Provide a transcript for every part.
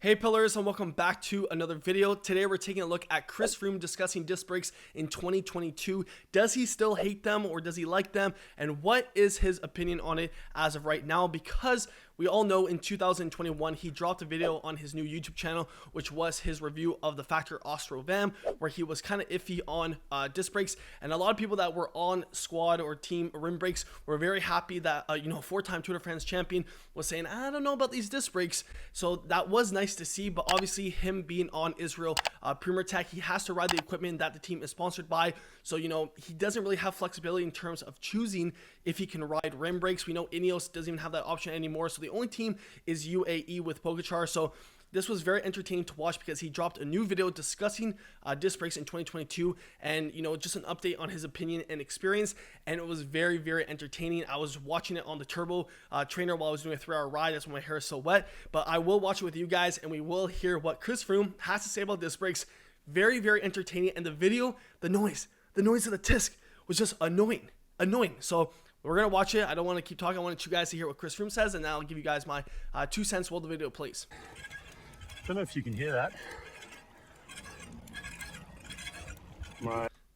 Hey pillars, and welcome back to another video. Today we're taking a look at Chris Froome discussing disc brakes in 2022. Does he still hate them or does he like them? And what is his opinion on it as of right now? Because we all know in 2021 he dropped a video on his new YouTube channel, which was his review of the Factor Austro Vam, where he was kind of iffy on disc brakes. And a lot of people that were on squad or team rim brakes were very happy that four-time Tour de France champion was saying, I don't know about these disc brakes. So that was nice to see, but obviously him being on Israel Premier Tech, he has to ride the equipment that the team is sponsored by. So he doesn't really have flexibility in terms of choosing if he can ride rim brakes. We know Ineos doesn't even have that option anymore, so the only team is UAE with Pogacar. So this was very entertaining to watch because he dropped a new video discussing disc brakes in 2022 and just an update on his opinion and experience, and it was very, very entertaining. I was watching it on the turbo trainer while I was doing a 3-hour ride. That's when my hair is so wet, but I will watch it with you guys and we will hear what Chris Froome has to say about disc brakes. Very, very entertaining. And the video, the noise of the disc was just annoying. So we're gonna watch it. I don't want to keep talking. I want you guys to hear what Chris Froome says, and then I'll give you guys my 2 cents while the video plays. Don't know if you can hear that.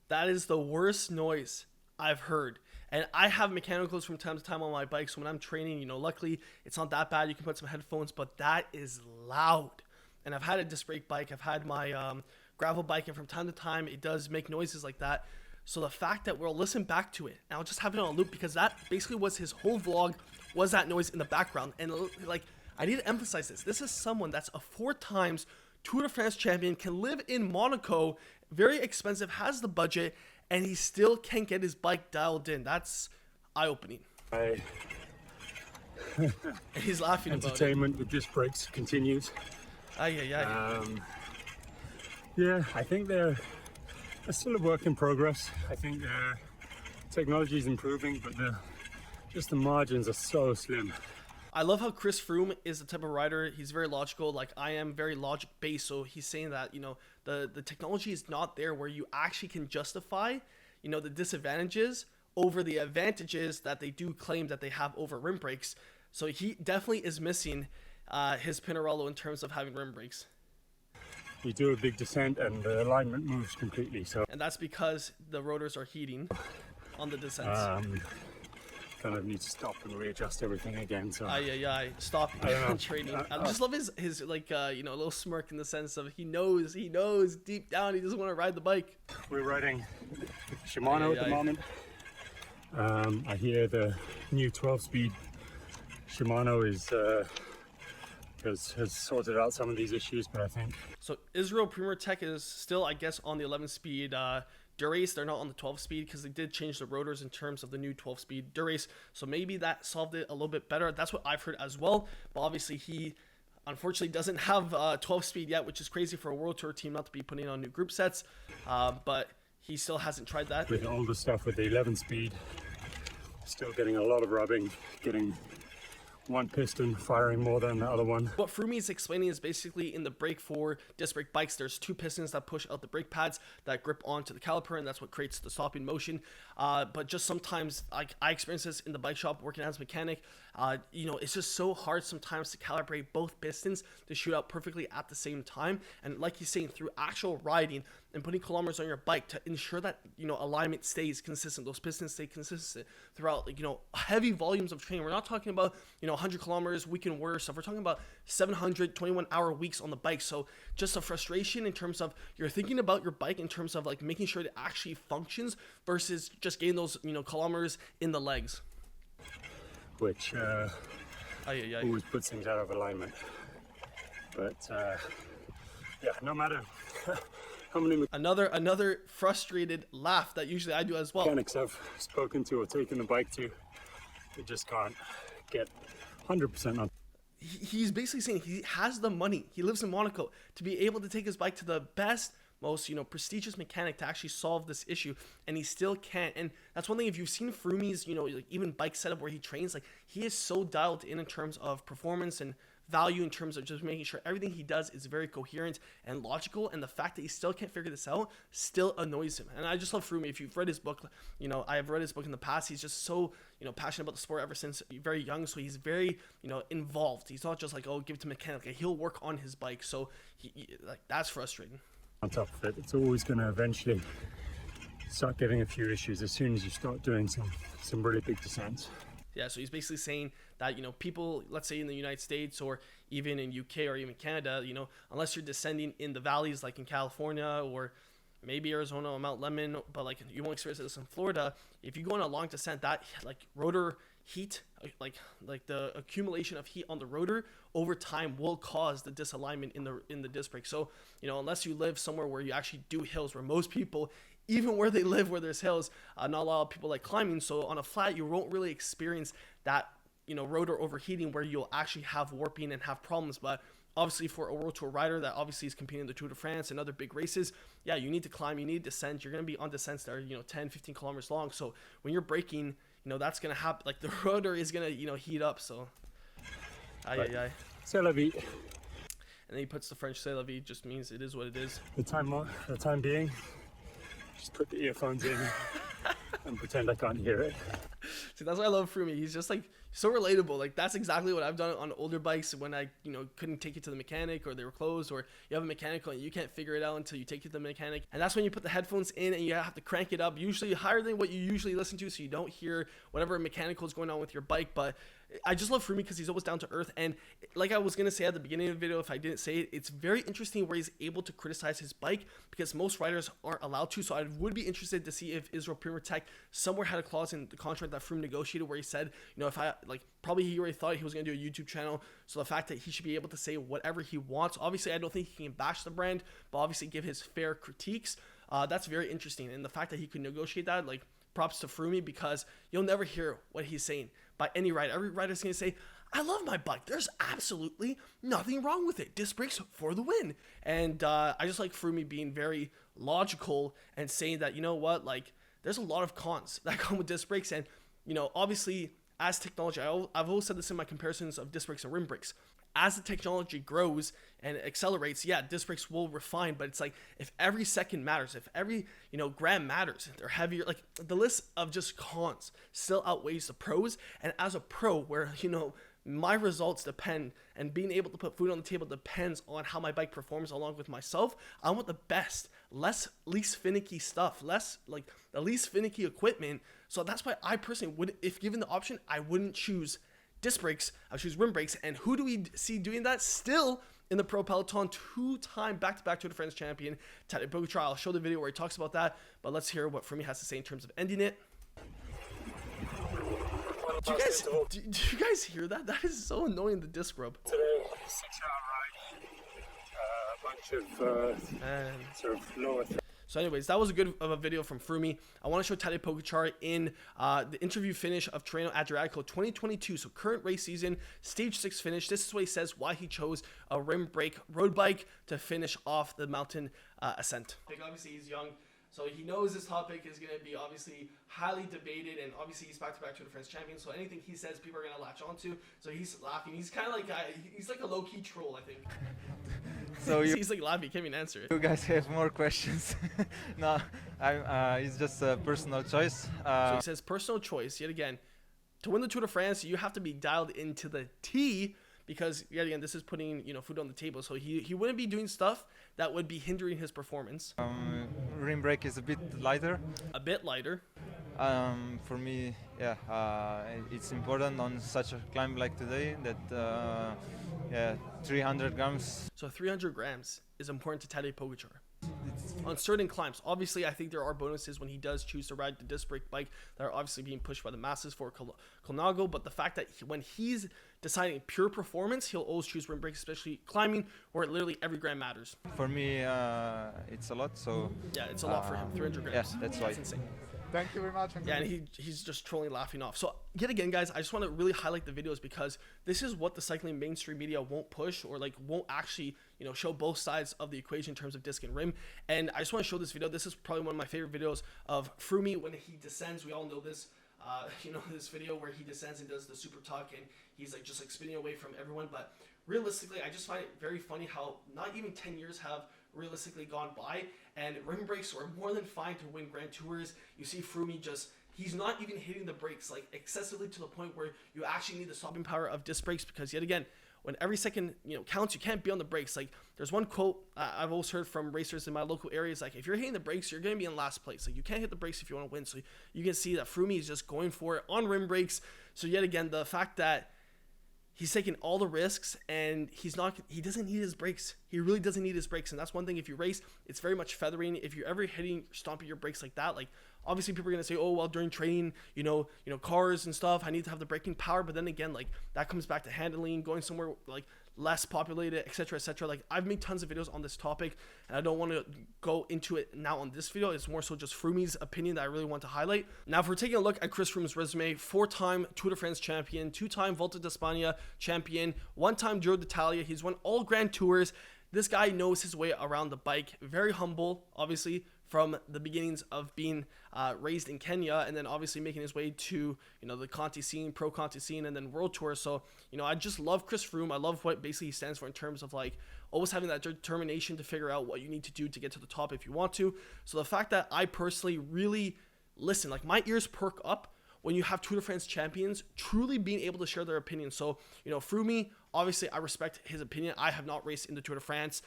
That is the worst noise I've heard. And I have mechanicals from time to time on my bike, so when I'm training, luckily it's not that bad. You can put some headphones, but that is loud. And I've had a disc brake bike. I've had my gravel bike, and from time to time it does make noises like that. So the fact that we'll listen back to it, and I'll just have it on a loop because that basically was his whole vlog, was that noise in the background. And like, I need to emphasize this. This is someone that's a 4 times Tour de France champion, can live in Monaco, very expensive, has the budget, and he still can't get his bike dialed in. That's eye-opening. He's laughing about it. Entertainment with disc brakes continues. Yeah, I think they're still a work in progress. I think technology is improving, but the margins are so slim. I love how Chris Froome is the type of rider. He's very logical, like I am, very logic based. So he's saying that the technology is not there where you actually can justify the disadvantages over the advantages that they do claim that they have over rim brakes. So he definitely is missing his Pinarello in terms of having rim brakes. You do a big descent and the alignment moves completely. And that's because the rotors are heating on the descents. Kind of need to stop and readjust everything again. So stop training. I just love his like little smirk in the sense of he knows deep down he doesn't want to ride the bike. We're riding Shimano at the moment. I hear the new 12-speed Shimano has sorted out some of these issues, but I think so. Israel Premier Tech is still, I guess, on the 11-speed. Durace, they're not on the 12-speed because they did change the rotors in terms of the new 12-speed Durace, so maybe that solved it a little bit better. That's what I've heard as well, but obviously he unfortunately doesn't have 12-speed yet, which is crazy for a World Tour team not to be putting on new group sets, but he still hasn't tried that. With all the stuff with the 11-speed, still getting a lot of rubbing, getting one piston firing more than the other one. What Frumi is explaining is basically in the brake for disc brake bikes, there's 2 pistons that push out the brake pads that grip onto the caliper, and that's what creates the stopping motion. But just sometimes, like I experience this in the bike shop working as a mechanic, it's just so hard sometimes to calibrate both pistons to shoot out perfectly at the same time. And like he's saying, through actual riding and putting kilometers on your bike to ensure that alignment stays consistent, those pistons stay consistent throughout heavy volumes of training. We're not talking about 100 kilometers weekend warrior stuff. We're talking about 721-hour weeks on the bike. So just a frustration in terms of you're thinking about your bike in terms of like making sure it actually functions versus just getting those kilometers in the legs, which always puts things out of alignment. But no matter how many another frustrated laugh that usually I do as well. Mechanics I've spoken to or taken the bike to, they just can't get 100% on. He's basically saying he has the money. He lives in Monaco to be able to take his bike to the best, most prestigious mechanic to actually solve this issue, and he still can't. And that's one thing. If you've seen Frumi's like even bike setup where he trains, like he is so dialed in terms of performance and value in terms of just making sure everything he does is very coherent and logical, and the fact that he still can't figure this out still annoys him. And I just love Frumi. If you've read his book, you know, I have read his book in the past. He's just so, you know, passionate about the sport ever since very young, so he's very, you know, involved. He's not just like, oh, give it to mechanic. Like, he'll work on his bike, so like, that's frustrating. On top of it, it's always going to eventually start getting a few issues as soon as you start doing some really big descents. Yeah, so he's basically saying that, you know, people, let's say in the United States or even in UK or even Canada, you know, unless you're descending in the valleys like in California or maybe Arizona or Mount Lemmon, but like you won't experience this in Florida. If you go on a long descent, that like rotor heat, like the accumulation of heat on the rotor over time will cause the disalignment in the disc brake. So, you know, unless you live somewhere where you actually do hills, where most people, even where they live where there's hills, not a lot of people like climbing, so on a flat you won't really experience that, you know, rotor overheating where you'll actually have warping and have problems. But obviously for a World Tour rider that obviously is competing in the Tour de France and other big races, yeah, you need to climb, you need to descend. You're going to be on descents that are, you know, 10 15 kilometers long, so when you're braking, you know, that's going to happen. Like, the rotor is going to, you know, heat up. So C'est la vie. And then he puts the French "c'est la vie," just means it is what it is. The time being, just put the earphones in and pretend I can't hear it. See, that's why I love Frumi. He's just like so relatable. Like, that's exactly what I've done on older bikes when I, you know, couldn't take it to the mechanic or they were closed, or you have a mechanical and you can't figure it out until you take it to the mechanic. And that's when you put the headphones in and you have to crank it up, usually higher than what you usually listen to, so you don't hear whatever mechanical is going on with your bike. But I just love Frumi because he's always down to earth. And like I was going to say at the beginning of the video, if I didn't say it, it's very interesting where he's able to criticize his bike because most riders aren't allowed to. So I would be interested to see if Israel Premier Tech somewhere had a clause in the contract that Froome negotiated where he said, you know, if I, like, probably he already thought he was going to do a YouTube channel. So the fact that he should be able to say whatever he wants, obviously I don't think he can bash the brand, but obviously give his fair critiques. That's very interesting. And the fact that he could negotiate that, like, props to Frumi, because you'll never hear what he's saying by any rider. Every rider's going to say, I love my bike. There's absolutely nothing wrong with it. Disc brakes for the win. And I just like Frumi being very logical and saying that, you know what, like, there's a lot of cons that come with disc brakes. And, you know, obviously as technology, I've always said this in my comparisons of disc brakes and rim brakes. As the technology grows and accelerates, yeah, disc brakes will refine, but it's like, if every second matters, if every, you know, gram matters, they're heavier, like, the list of just cons still outweighs the pros. And as a pro, where, you know, my results depend and being able to put food on the table depends on how my bike performs along with myself, I want the best, least finicky stuff, less, like, the least finicky equipment. So that's why I personally would, if given the option, I wouldn't choose disc brakes, I would choose rim brakes. And who do we see doing that still in the pro peloton? Two-time back-to-back Tour de France champion Tadej Pogačar. I'll show the video where he talks about that, but let's hear what Frumi has to say in terms of ending it. Do you guys hear that? That is so annoying, the disc rub. Today, 6-hour ride, a bunch of sort of lower. So anyways, that was a good of a video from Frumi. I want to show Tadej Pogačar in the interview finish of Tirreno Adriatico 2022. So current race season, stage 6 finish. This is what he says why he chose a rim brake road bike to finish off the mountain ascent. Obviously he's young, so he knows this topic is going to be obviously highly debated, and obviously he's back-to-back Tour de France champion, so anything he says people are going to latch onto. So he's laughing. He's kind of like he's like a low-key troll, I think. So he's like laughing, he can't even answer it. You guys have more questions? No, it's just a personal choice. So he says personal choice, yet again. To win the Tour de France, you have to be dialed into the T, because yet again, this is putting, you know, food on the table. So he wouldn't be doing stuff that would be hindering his performance. Rim brake is a bit lighter. A bit lighter. For me, yeah, it's important on such a climb like today that, yeah, 300 grams. So 300 grams is important to Tadej Pogačar. On certain climbs, obviously, I think there are bonuses when he does choose to ride the disc brake bike that are obviously being pushed by the masses for Colnago. But the fact that when he's deciding pure performance, he'll always choose rim brakes, especially climbing, where literally every gram matters. For me, it's a lot. So yeah, it's a lot for him. 300 grams. Yeah, that's why. That's insane. Thank you very much. Yeah, and he's just trolling, laughing off. So yet again, guys, I just want to really highlight the videos because this is what the cycling mainstream media won't push, or like won't actually, you know, show both sides of the equation in terms of disc and rim. And I just want to show this video. This is probably one of my favorite videos of Frumi when he descends. We all know this. You know, this video where he descends and does the super tuck and he's like just like spinning away from everyone. But realistically, I just find it very funny how not even 10 years have realistically gone by, and rim brakes are more than fine to win Grand Tours. You see Frumi just, he's not even hitting the brakes like excessively to the point where you actually need the stopping power of disc brakes, because yet again, when every second counts, you can't be on the brakes. Like, there's one quote I've always heard from racers in my local areas, like, if you're hitting the brakes, you're going to be in last place. Like, you can't hit the brakes if you want to win. So you can see that Frumi is just going for it on rim brakes. So yet again, the fact that he's taking all the risks and he doesn't need his brakes. He really doesn't need his brakes. And that's one thing, if you race, it's very much feathering. If you're ever stomping your brakes like that, like, obviously people are going to say, oh, well, during training, cars and stuff, I need to have the braking power. But then again, like, that comes back to handling, going somewhere like less populated, etc., etc. Like, I've made tons of videos on this topic, and I don't want to go into it now on this video. It's more so just Frumi's opinion that I really want to highlight. Now, if we're taking a look at Chris Froome's resume, 4-time Tour de France champion, 2-time Volta d'Espana champion, 1-time Giro d'Italia. He's won all Grand Tours. This guy knows his way around the bike. Very humble, obviously, from the beginnings of being raised in Kenya, and then obviously making his way to the Conti scene, pro Conti scene, and then World Tour. So I just love Chris Froome. I love what basically he stands for in terms of like always having that determination to figure out what you need to do to get to the top if you want to. So the fact that I personally really listen, like, my ears perk up when you have Tour de France champions truly being able to share their opinion. So Froome, obviously I respect his opinion. I have not raced in the Tour de France,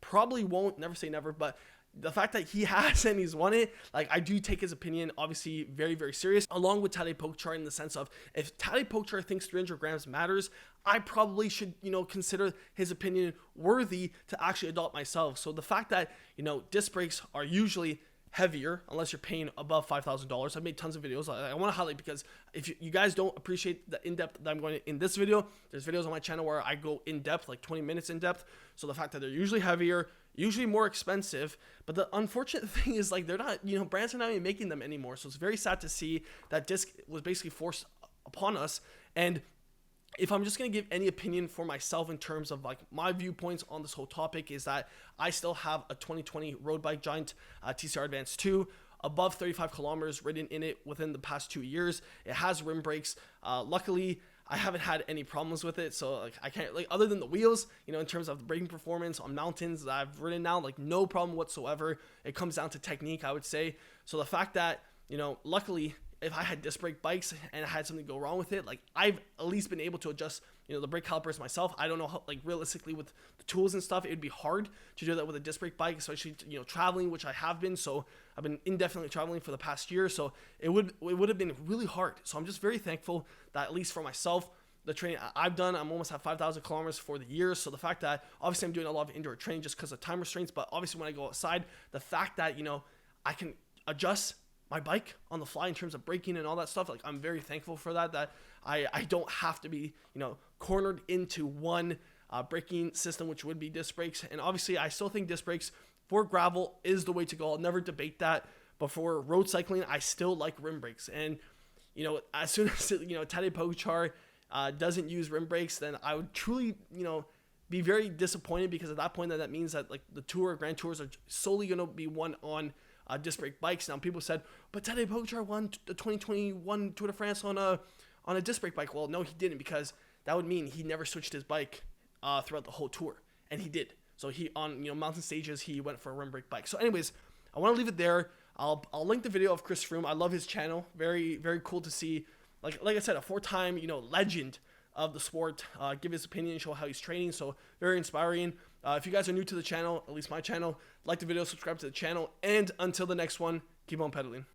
probably won't, never say never, but the fact that he has and he's won it, like, I do take his opinion obviously very, very serious, along with Tadej Pogačar, in the sense of, if Tadej Pogačar thinks 300 grams matters, I probably should, consider his opinion worthy to actually adopt myself. So the fact that, disc brakes are usually heavier unless you're paying above $5,000. I've made tons of videos. I want to highlight, because if you guys don't appreciate the in-depth that I'm going in this video, there's videos on my channel where I go in-depth, like 20 minutes in-depth. So the fact that they're usually heavier, usually more expensive, but the unfortunate thing is, like, they're not, brands are not even making them anymore. So it's very sad to see that disc was basically forced upon us. And if I'm just going to give any opinion for myself in terms of like my viewpoints on this whole topic, is that I still have a 2020 road bike Giant TCR Advance 2, above 35 kilometers ridden in it within the past 2 years. It has rim brakes. Luckily, I haven't had any problems with it, so like I can't, like, other than the wheels, in terms of the braking performance on mountains that I've ridden now, like, no problem whatsoever. It comes down to technique, I would say. So the fact that, luckily, if I had disc brake bikes and I had something go wrong with it, like, I've at least been able to adjust, the brake calipers myself. I don't know how, like, realistically with the tools and stuff, it would be hard to do that with a disc brake bike, especially, traveling, which I have been. So I've been indefinitely traveling for the past year. So it would have been really hard. So I'm just very thankful that, at least for myself, the training I've done, I'm almost at 5,000 kilometers for the year. So the fact that obviously I'm doing a lot of indoor training just because of time restraints, but obviously when I go outside, the fact that, I can adjust my bike on the fly in terms of braking and all that stuff, like, I'm very thankful for that I don't have to be, cornered into one braking system, which would be disc brakes. And obviously I still think disc brakes for gravel is the way to go. I'll never debate that. But for road cycling, I still like rim brakes. And, as soon as, Tadej Pogačar doesn't use rim brakes, then I would truly, be very disappointed, because at that point, that means that, like, the Tour, Grand Tours are solely going to be won on disc brake bikes. Now, people said, but Tadej Pogačar won the 2021 Tour de France on a disc brake bike. Well, no, he didn't, because that would mean he never switched his bike throughout the whole tour, and he did. So he, on mountain stages, he went for a rim brake bike. So anyways, I want to leave it there. I'll link the video of Chris Froome. I love his channel. Very, very cool to see, like I said, a 4-time legend of the sport give his opinion, show how he's training. So very inspiring. If you guys are new to the channel, at least my channel, like the video, subscribe to the channel, and until the next one, keep on pedaling.